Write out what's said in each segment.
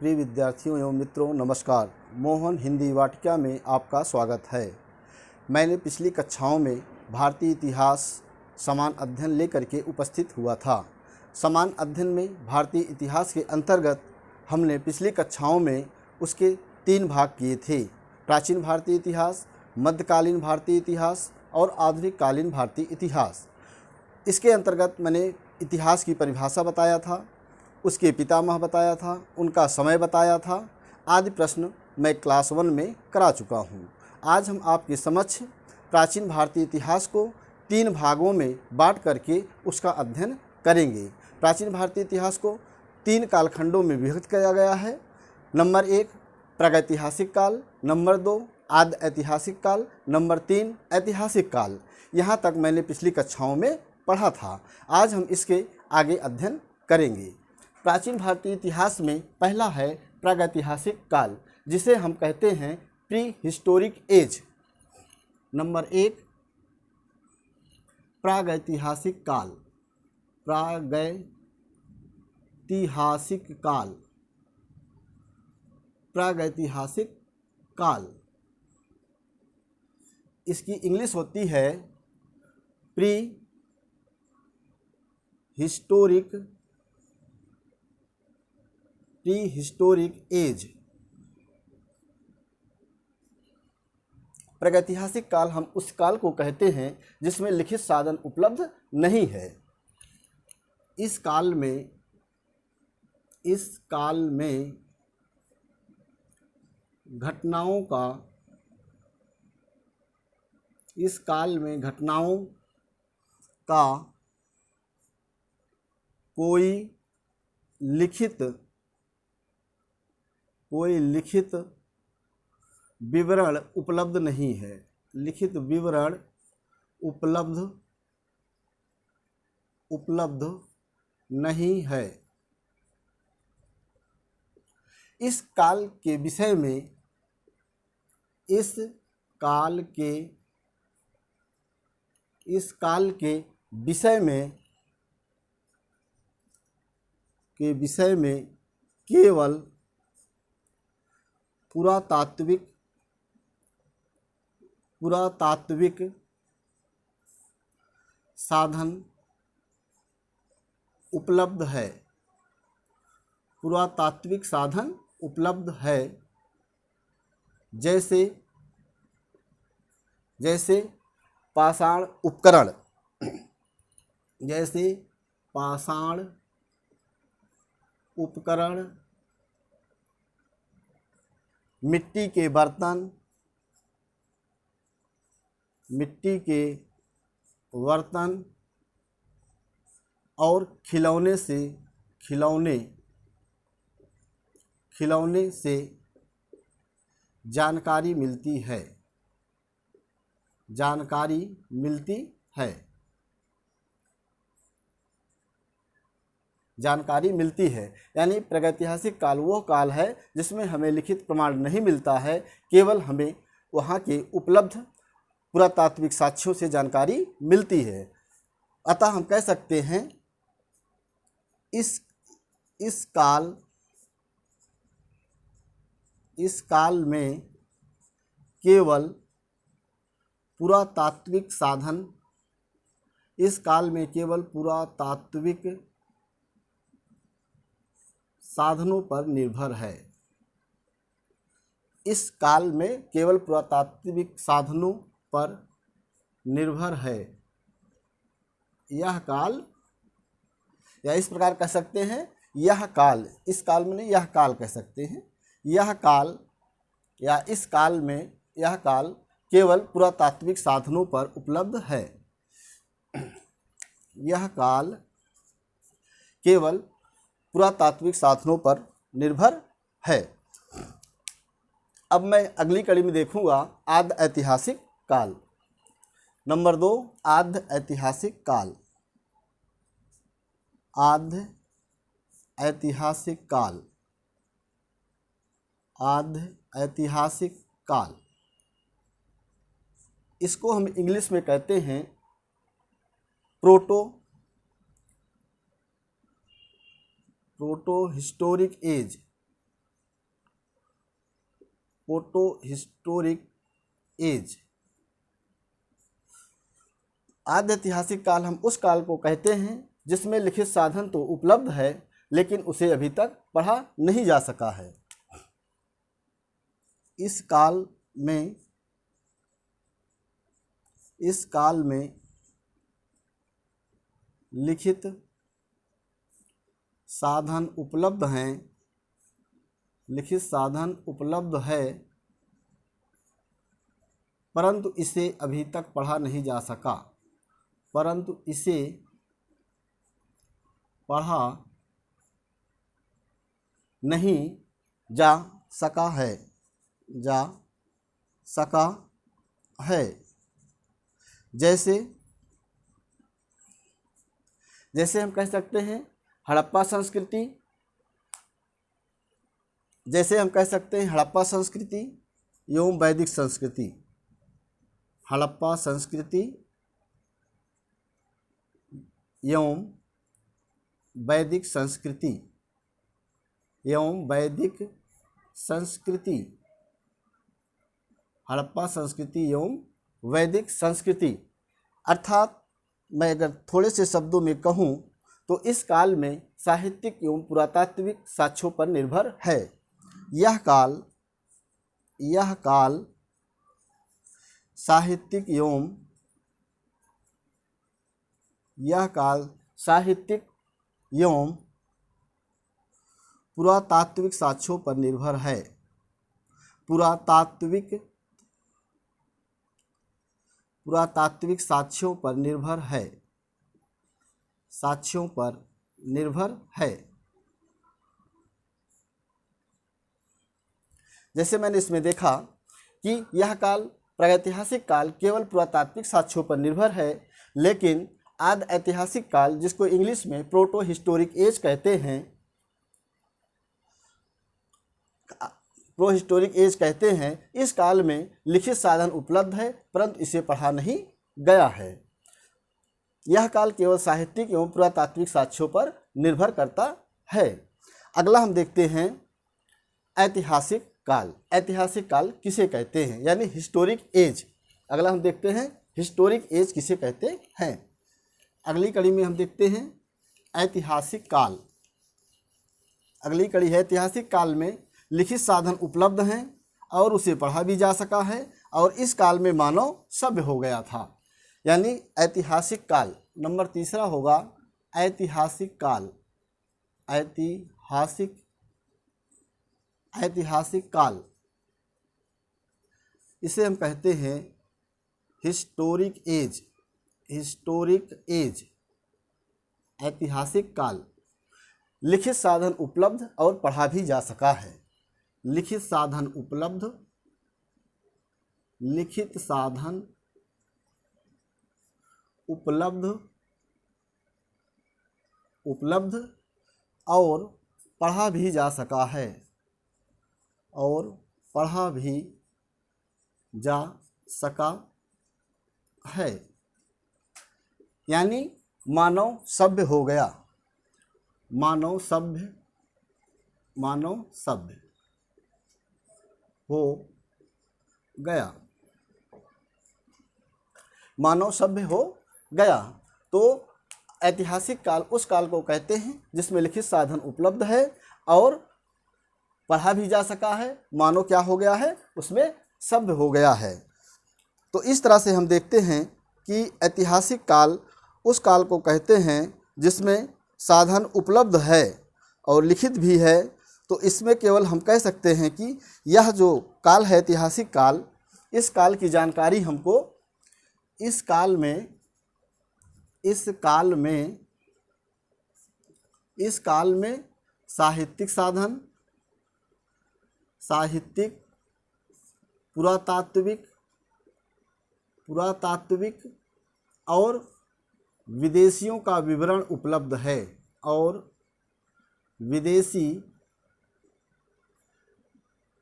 प्रिय विद्यार्थियों एवं मित्रों, नमस्कार। मोहन हिंदी वाटिका में आपका स्वागत है। मैंने पिछली कक्षाओं में भारतीय इतिहास समान अध्ययन लेकर के उपस्थित हुआ था। समान अध्ययन में भारतीय इतिहास के अंतर्गत हमने पिछली कक्षाओं में उसके 3 भाग किए थे: प्राचीन भारतीय इतिहास, मध्यकालीन भारतीय इतिहास और आधुनिक कालीन भारतीय इतिहास। इसके अंतर्गत मैंने इतिहास की परिभाषा बताया था, उसके पितामह बताया था, उनका समय बताया था, आदि प्रश्न मैं क्लास 1 में करा चुका हूँ। आज हम आपके समक्ष प्राचीन भारतीय इतिहास को 3 भागों में बांट करके उसका अध्ययन करेंगे। प्राचीन भारतीय इतिहास को 3 कालखंडों में विभक्त किया गया है। नंबर 1 प्रागैतिहासिक काल, नंबर 2 आद्य ऐतिहासिक काल, नंबर 3 ऐतिहासिक काल। यहाँ तक मैंने पिछली कक्षाओं में पढ़ा था। आज हम इसके आगे अध्ययन करेंगे। प्राचीन भारतीय इतिहास में पहला है प्रागैतिहासिक काल, जिसे हम कहते हैं प्री हिस्टोरिक एज। नंबर 1 प्रागैतिहासिक काल। प्रागैतिहासिक काल, प्रागैतिहासिक काल, इसकी इंग्लिश होती है प्री हिस्टोरिक एज। प्रागैतिहासिक काल हम उस काल को कहते हैं जिसमें लिखित साधन उपलब्ध नहीं है। इस काल में घटनाओं का कोई लिखित विवरण उपलब्ध नहीं है। लिखित विवरण उपलब्ध नहीं है। इस काल के विषय में केवल पुरातात्विक साधन उपलब्ध है। पुरातात्विक साधन उपलब्ध है, जैसे पाषाण उपकरण, मिट्टी के बर्तन और खिलौने से जानकारी मिलती है। यानी प्रागैतिहासिक काल वह काल है जिसमें हमें लिखित प्रमाण नहीं मिलता है, केवल हमें वहाँ के उपलब्ध पुरातात्विक साक्ष्यों से जानकारी मिलती है। अतः हम कह सकते हैं इस काल में केवल पुरातात्विक साधनों पर निर्भर है। इस काल में केवल पुरातात्विक साधनों पर निर्भर है। यह काल, या इस प्रकार कह सकते हैं यह काल, इस काल में नहीं यह काल कह सकते हैं। यह काल या इस काल में यह काल केवल पुरातात्विक साधनों पर उपलब्ध है। यह काल केवल पुरातात्विक साधनों पर निर्भर है। अब मैं अगली कड़ी में देखूंगा आद्य ऐतिहासिक काल। नंबर 2 आद्य ऐतिहासिक काल। आद्य ऐतिहासिक काल, आद्य ऐतिहासिक काल, इसको हम इंग्लिश में कहते हैं proto historic age. Proto historic age. आद्य ऐतिहासिक काल हम उस काल को कहते हैं जिसमें लिखित साधन तो उपलब्ध है लेकिन उसे अभी तक पढ़ा नहीं जा सका है। इस काल में लिखित साधन उपलब्ध हैं, लिखित साधन उपलब्ध है परंतु इसे अभी तक पढ़ा नहीं जा सका, परंतु इसे पढ़ा नहीं जा सका है, जैसे हम कह सकते हैं हड़प्पा संस्कृति, एवं वैदिक संस्कृति। हड़प्पा संस्कृति एवं वैदिक संस्कृति, हड़प्पा संस्कृति एवं वैदिक संस्कृति। अर्थात मैं अगर थोड़े से शब्दों में कहूँ तो इस काल में साहित्यिक एवं पुरातात्विक साक्ष्यों पर निर्भर है। यह काल साहित्यिक एवं पुरातात्विक साक्ष्यों पर निर्भर है। पुरातात्विक साक्ष्यों पर निर्भर है। जैसे मैंने इसमें देखा कि यह काल प्रागैतिहासिक काल केवल पुरातात्विक साक्ष्यों पर निर्भर है, लेकिन आद्य ऐतिहासिक काल जिसको इंग्लिश में प्रोटो हिस्टोरिक एज कहते हैं, इस काल में लिखित साधन उपलब्ध है परंतु इसे पढ़ा नहीं गया है। यह काल केवल साहित्यिक एवं पुरातात्विक साक्ष्यों पर निर्भर करता है। अगला हम देखते हैं ऐतिहासिक काल। ऐतिहासिक काल किसे कहते हैं, यानी हिस्टोरिक एज। अगला हम देखते हैं हिस्टोरिक एज किसे कहते हैं। अगली कड़ी में हम देखते हैं ऐतिहासिक काल। अगली कड़ी है ऐतिहासिक काल में लिखित साधन उपलब्ध हैं और उसे पढ़ा भी जा सका है और इस काल में मानव सभ्य हो गया था। यानी ऐतिहासिक काल नंबर तीसरा होगा ऐतिहासिक काल। ऐतिहासिक काल इसे हम कहते हैं हिस्टोरिक एज। ऐतिहासिक काल लिखित साधन उपलब्ध और पढ़ा भी जा सका है। लिखित साधन उपलब्ध और पढ़ा भी जा सका है, यानी मानव सभ्य हो गया। मानव सभ्य हो गया। तो ऐतिहासिक काल उस काल को कहते हैं जिसमें लिखित साधन उपलब्ध है और पढ़ा भी जा सका है। मानव क्या हो गया है, उसमें सभ्य हो गया है। तो इस तरह से हम देखते हैं कि ऐतिहासिक काल उस काल को कहते हैं जिसमें साधन उपलब्ध है और लिखित भी है। तो इसमें केवल हम कह सकते हैं कि यह जो काल है ऐतिहासिक काल, इस काल की जानकारी हमको इस काल में साहित्यिक साधन, पुरातात्विक और विदेशियों का विवरण उपलब्ध है और विदेशी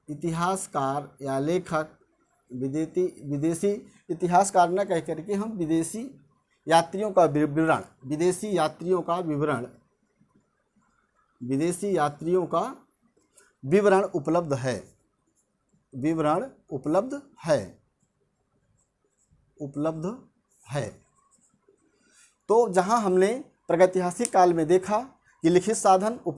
इतिहासकार या लेखक, विदेशी इतिहासकार न कह करके हम विदेशी यात्रियों का विवरण उपलब्ध है। विवरण उपलब्ध है। तो जहां हमने प्रागैतिहासिक काल में देखा कि लिखित साधन